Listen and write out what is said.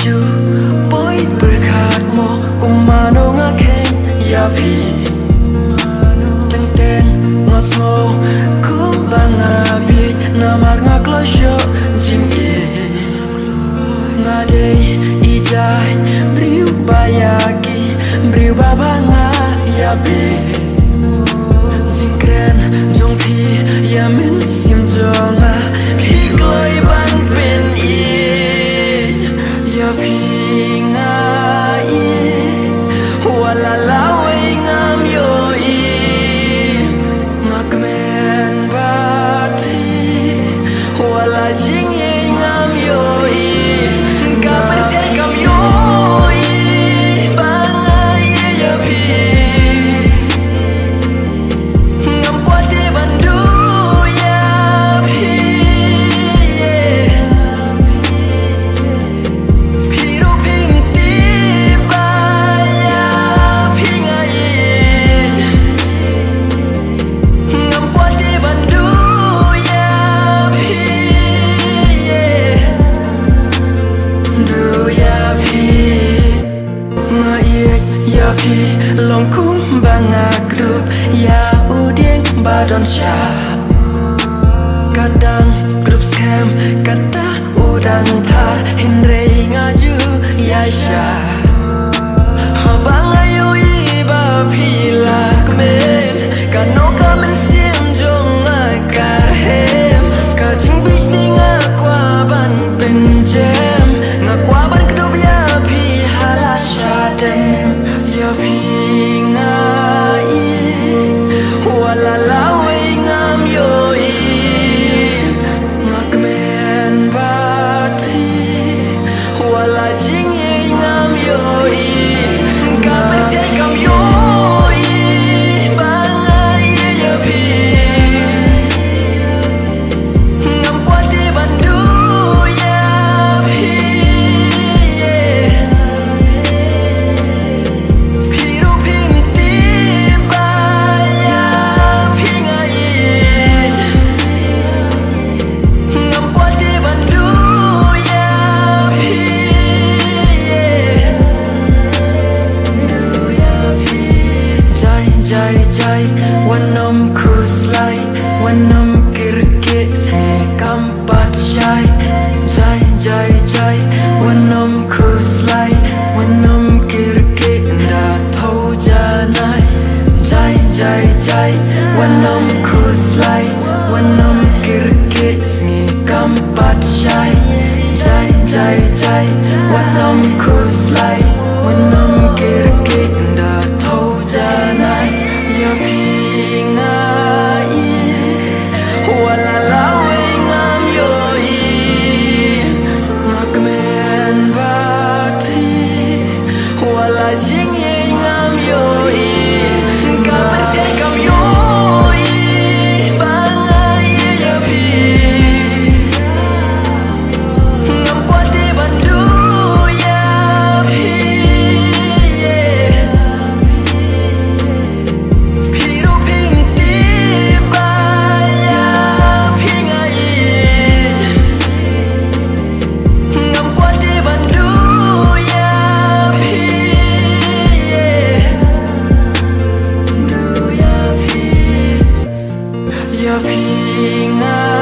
chu boy berkat mo kumano nga ken ya pi teng teng ngosmo kumbanga bi namar nga klosho jing e nga dei ijai briu bayaki briu babanga ya pi jingkren jong pi ya min sim jonga pi kloi ban pen e ya pi nga e wala lawe ngam yo e ngakmen bat pi wala jing e ngam yo e ka pertekam yo e banga e ya pi ngam kwate bandu ya pi piru ping ti ba ya pi nga e ngam kwate bandu ya pi du ya pi nga ya pi long kum banga grup ya udeng badon sha kadang grup scam kata udang tar hinrei ngaju ya sha habang ayo iba pila kmen kano kamen sim jong akar hem kajing bisni ngakwa ban penjem ngakwa ban kedub ya pi halashaden ya pi ngai wala lawe ngam yo i ngakmen bat pi wala jing ye ngam yo i ka pertekam yo i bangai ya pi ngam kwate bandu ya pi piru pim ti ba ya pi ngai ngam kwate bandu ya pi du ya pi jai jai jai wanom kuslai wanom kirke se kampat shai jai jai jai wanom kuslai wanom kirke nda thau janai jai jai jai wanom kuslai wanom kirke se kampat shai jai jai jai wanom kuslai wanom kirke nda thau janai ya pi ngai wala lawe ngam yo i ngakmen bat pi wala jing ye ngam yo i ka pertekam yo i bangai ya pi ngam kwate bandu ya pi piru ping ti ba ya pi ngai ngam kwate bandu ya pi du ya pi ngai